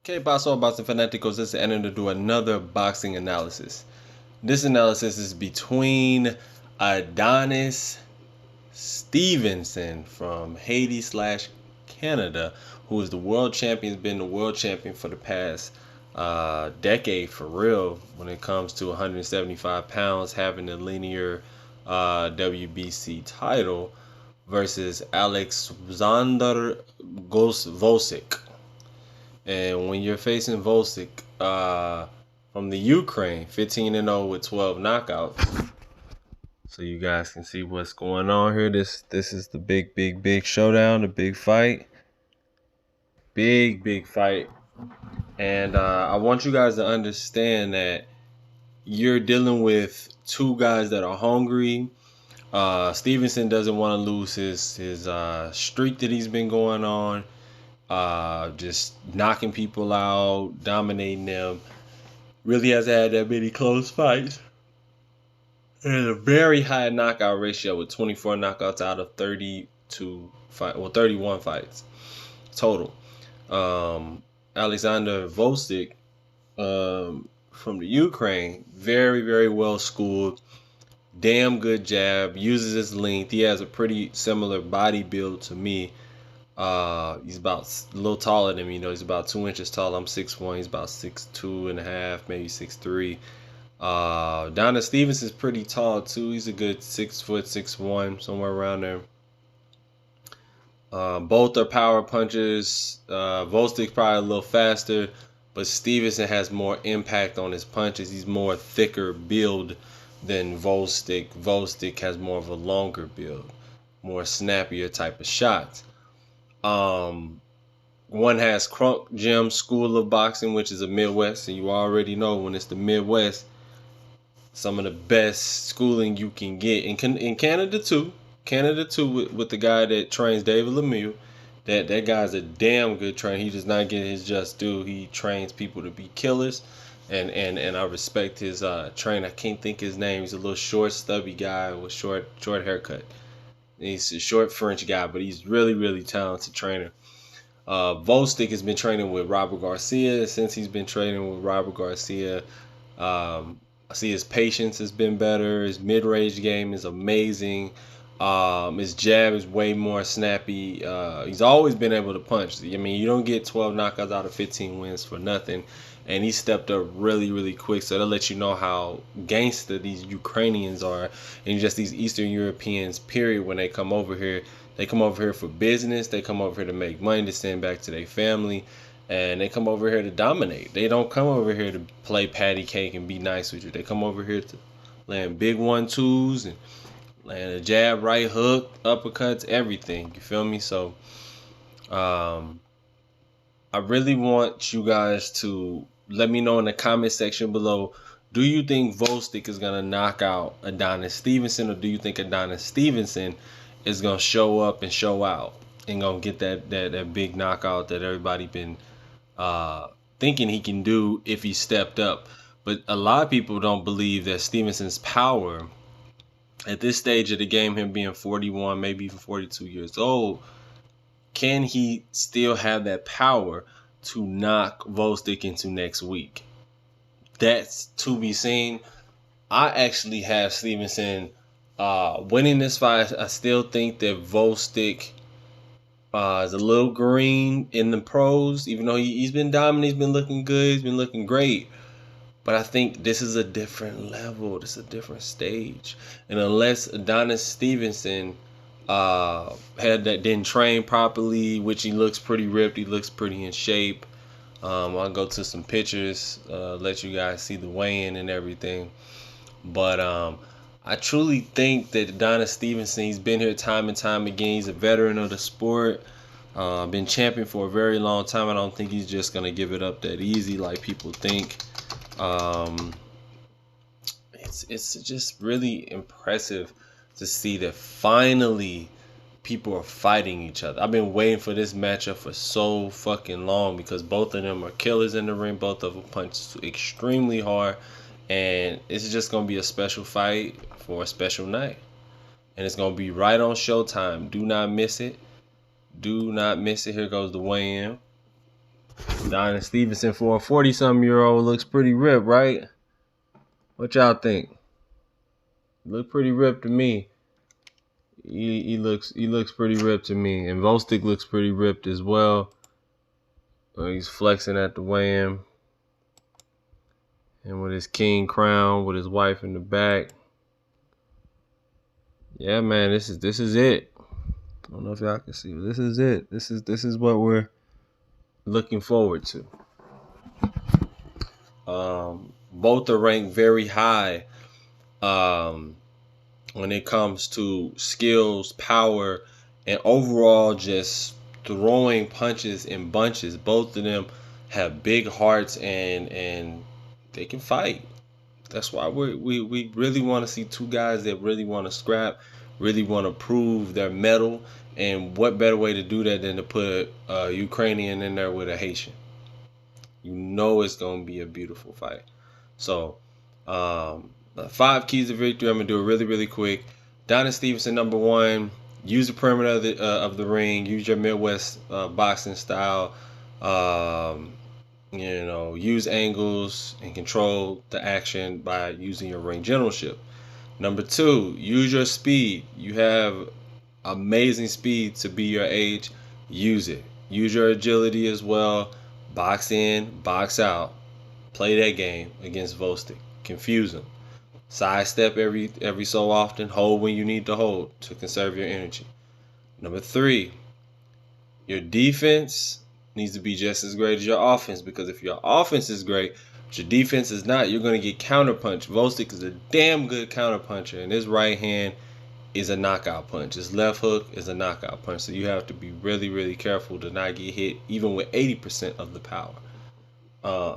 Okay, Paso Boxing Fanaticos, this is Anna to do another boxing analysis. This analysis is between Adonis Stevenson from Haiti/Canada, who is the world champion, has been the world champion for the past decade for real when it comes to 175 pounds, having the linear WBC title, versus Oleksandr Gvozdyk. And when you're facing Gvozdyk from the Ukraine, 15-0 with 12 knockouts. So you guys can see what's going on here. This is the big showdown, the big fight. Big fight. And I want you guys to understand that you're dealing with two guys that are hungry. Stevenson doesn't want to lose his streak that he's been going on. Just knocking people out, dominating them. Really hasn't had that many close fights. And a very high knockout ratio with 24 knockouts out of 31 fights total. Oleksandr Gvozdyk from the Ukraine, very well schooled, damn good jab, uses his length. He has a pretty similar body build to me. He's about a little taller than me, he's about 2 inches tall. I'm 6'1", he's about 6'2 and a half, maybe 6'3". Adonis Stevenson's pretty tall too. He's a good 6 foot, 6'1", somewhere around there. Both are power punchers. Gvozdyk's probably a little faster, but Stevenson has more impact on his punches. He's more thicker build than Gvozdyk. Gvozdyk has more of a longer build, more snappier type of shots. One has Crunk Gym School of Boxing, which is a Midwest, and you already know when it's the Midwest, some of the best schooling you can get. In Canada too, with the guy that trains David Lemieux. That guy's a damn good trainer. He does not get his just due. He trains people to be killers, and I respect his trainer. I can't think his name. He's a little short, stubby guy with short haircut. He's a short French guy, but he's really talented trainer. Gvozdyk has been training with Robert Garcia. Since he's been training with Robert Garcia, I see his patience has been better. His mid-range game is amazing. His jab is way more snappy. He's always been able to punch. I mean, you don't get 12 knockouts out of 15 wins for nothing. And he stepped up really quick. So that'll let you know how gangster these Ukrainians are, and just these Eastern Europeans, period, when they come over here. They come over here for business. They come over here to make money, to send back to their family. And they come over here to dominate. They don't come over here to play patty cake and be nice with you. They come over here to land big 1-2s and land a jab, right hook, uppercuts, everything. You feel me? So I really want you guys to let me know in the comment section below, do you think Gvozdyk is going to knock out Adonis Stevenson, or do you think Adonis Stevenson is going to show up and show out and going to get that big knockout that everybody been thinking he can do if he stepped up? But a lot of people don't believe that Stevenson's power at this stage of the game, him being 41, maybe even 42 years old, can he still have that power to knock Gvozdyk into next week? That's to be seen. I actually have Stevenson winning this fight. I still think that Gvozdyk is a little green in the pros, even though he's been dominant, he's been looking good, he's been looking great. But I think this is a different level. This is a different stage. And unless Adonis Stevenson didn't train properly, which he looks pretty ripped, he looks pretty in shape. I'll go to some pictures, let you guys see the weigh-in and everything. But I truly think that Adonis Stevenson, he's been here time and time again. He's a veteran of the sport. Been champion for a very long time. I don't think he's just going to give it up that easy like people think. It's just really impressive to see that finally people are fighting each other. I've been waiting for this matchup for so fucking long because both of them are killers in the ring. Both of them punch extremely hard, and it's just gonna be a special fight for a special night, and it's gonna be right on Showtime. Do not miss it. Do not miss it. Here goes the weigh-in. Adonis Stevenson for a 40-something-year-old looks pretty ripped, right? What y'all think? Look pretty ripped to me. He looks pretty ripped to me, and Gvozdyk looks pretty ripped as well. He's flexing at the weigh-in, and with his king crown, with his wife in the back. Yeah, man, this is it. I don't know if y'all can see, but this is it. This is what we're looking forward to. Both are ranked very high when it comes to skills, power, and overall just throwing punches in bunches. Both of them have big hearts and they can fight. That's why we really want to see two guys that really want to scrap, really want to prove their mettle. And what better way to do that than to put a Ukrainian in there with a Haitian? You know it's going to be a beautiful fight. So, 5 keys to victory. I'm going to do it really, really quick. Adonis Stevenson, number 1. Use the perimeter of the ring. Use your Midwest boxing style. Use angles and control the action by using your ring generalship. Number 2, use your speed. You have amazing speed to be your age. Use it. Use your agility as well. Box in, box out. Play that game against Gvozdyk. Confuse him. Sidestep every so often. Hold when you need to hold to conserve your energy. Number 3, your defense needs to be just as great as your offense, because if your offense is great, but your defense is not, you're going to get counterpunched. Gvozdyk is a damn good counterpuncher, and his right hand is a knockout punch. His left hook is a knockout punch. So you have to be really, really careful to not get hit, even with 80% of the power.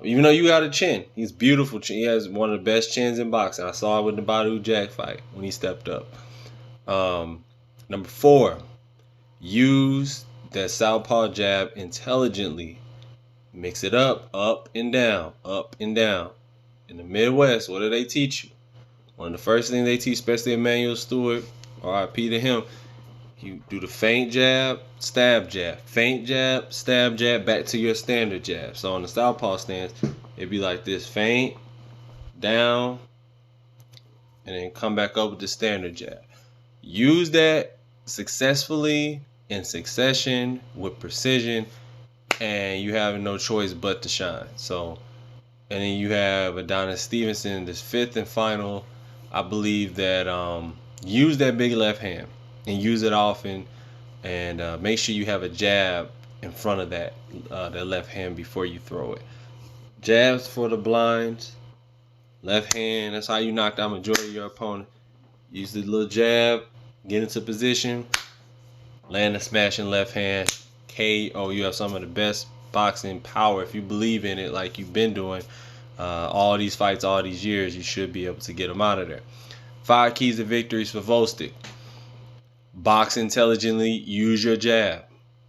Even though you got a chin, he's beautiful chin. He has one of the best chins in boxing. I saw it with the Badu Jack fight when he stepped up. Number 4, use that southpaw jab intelligently. Mix it up and down, up and down. In the Midwest, what do they teach you? One of the first things they teach, especially Emmanuel Stewart, RIP to him, you do the feint jab, stab jab, feint jab, stab jab, back to your standard jab. So on the southpaw stance, it'd be like this: feint, down, and then come back up with the standard jab. Use that successfully in succession with precision, and you have no choice but to shine. So, and then you have Adonis Stevenson, this 5th and final. I believe that use that big left hand and use it often, and make sure you have a jab in front of that left hand before you throw it. Jabs for the blinds, left hand. That's how you knock down majority of your opponent. Use the little jab, get into position, land a smashing left hand, KO. You have some of the best boxing power. If you believe in it like you've been doing all these fights all these years, you should be able to get them out of there. 5 keys to victories for Gvozdyk. Box intelligently. Use your jab.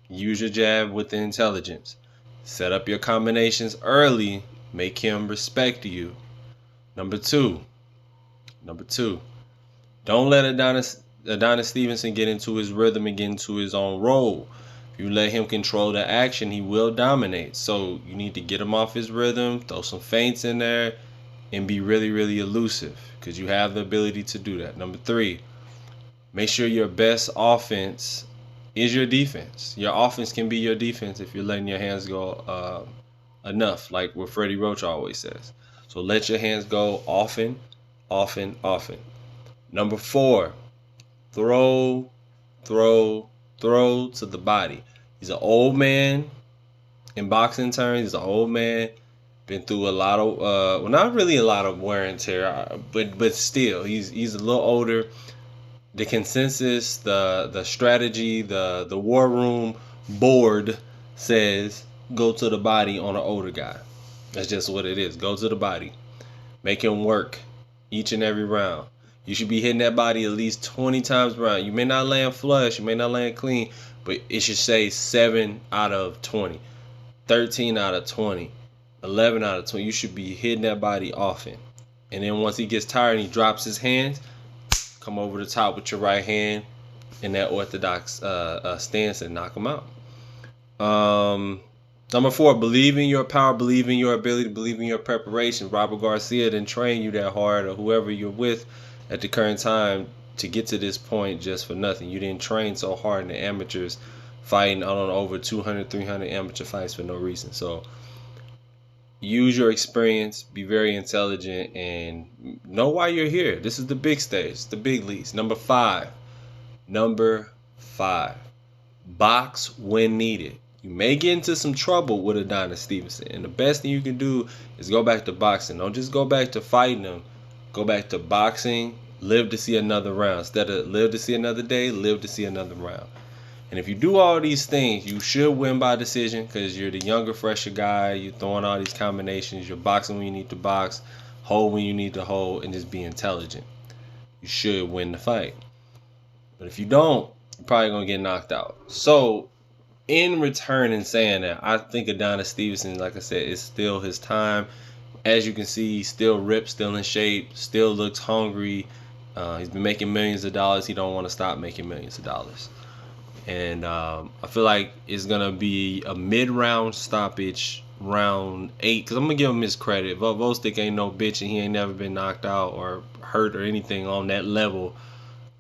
Use your jab with the intelligence. Set up your combinations early. Make him respect you. Number 2. Don't let Adonis Stevenson get into his rhythm and get into his own role. If you let him control the action, he will dominate. So you need to get him off his rhythm, throw some feints in there, and be really, really elusive, because you have the ability to do that. Number 3, make sure your best offense is your defense. Your offense can be your defense if you're letting your hands go enough, like what Freddie Roach always says. So let your hands go often. Number 4, throw to the body. He's an old man in boxing terms. He's an old man, been through a lot of not really a lot of wear and tear, but still he's a little older. The consensus, the strategy, the war room board says go to the body on an older guy. That's just what it is. Go to the body. Make him work each and every round. You should be hitting that body at least 20 times a round. You may not land flush, you may not land clean, but it should say 7 out of 20, 13 out of 20, 11 out of 20. You should be hitting that body often. And then once he gets tired and he drops his hands, come over the top with your right hand in that orthodox stance and knock him out. Number 4, believe in your power, believe in your ability, believe in your preparation. Robert Garcia didn't train you that hard, or whoever you're with at the current time, to get to this point just for nothing. You didn't train so hard in the amateurs, fighting, I don't know, over 200, 300 amateur fights for no reason. So use your experience, be very intelligent, and know why you're here. This is the big stage, the big leagues. Number 5, box when needed. You may get into some trouble with Adonis Stevenson, and the best thing you can do is go back to boxing. Don't just go back to fighting him. Go back to boxing, live to see another round. Instead of live to see another day, live to see another round. And if you do all these things, you should win by decision, because you're the younger, fresher guy. You're throwing all these combinations. You're boxing when you need to box, hold when you need to hold, and just be intelligent. You should win the fight. But if you don't, you're probably going to get knocked out. So, in return, in saying that, I think Adonis Stevenson, like I said, it's still his time. As you can see, he's still ripped, still in shape, still looks hungry. He's been making millions of dollars. He don't want to stop making millions of dollars. And I feel like it's going to be a mid-round stoppage, round 8. Because I'm going to give him his credit. Gvozdyk ain't no bitch, and he ain't never been knocked out or hurt or anything on that level.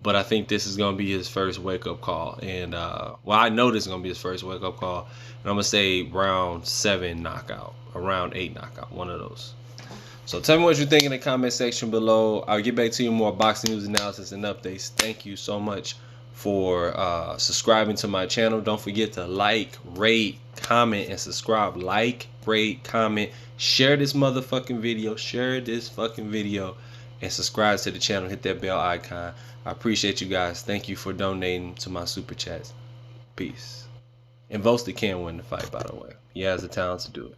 But I think this is going to be his first wake-up call. And, I know this is going to be his first wake-up call. And I'm going to say round 7 knockout or round 8 knockout. One of those. So tell me what you think in the comment section below. I'll get back to you more boxing news, analysis, and updates. Thank you so much for subscribing to my channel. Don't forget to like, rate, comment, and subscribe. Like, rate, comment, share this motherfucking video. Share this fucking video. And subscribe to the channel. Hit that bell icon. I appreciate you guys. Thank you for donating to my super chats. Peace. And Gvozdyk can win the fight, by the way. He has the talent to do it.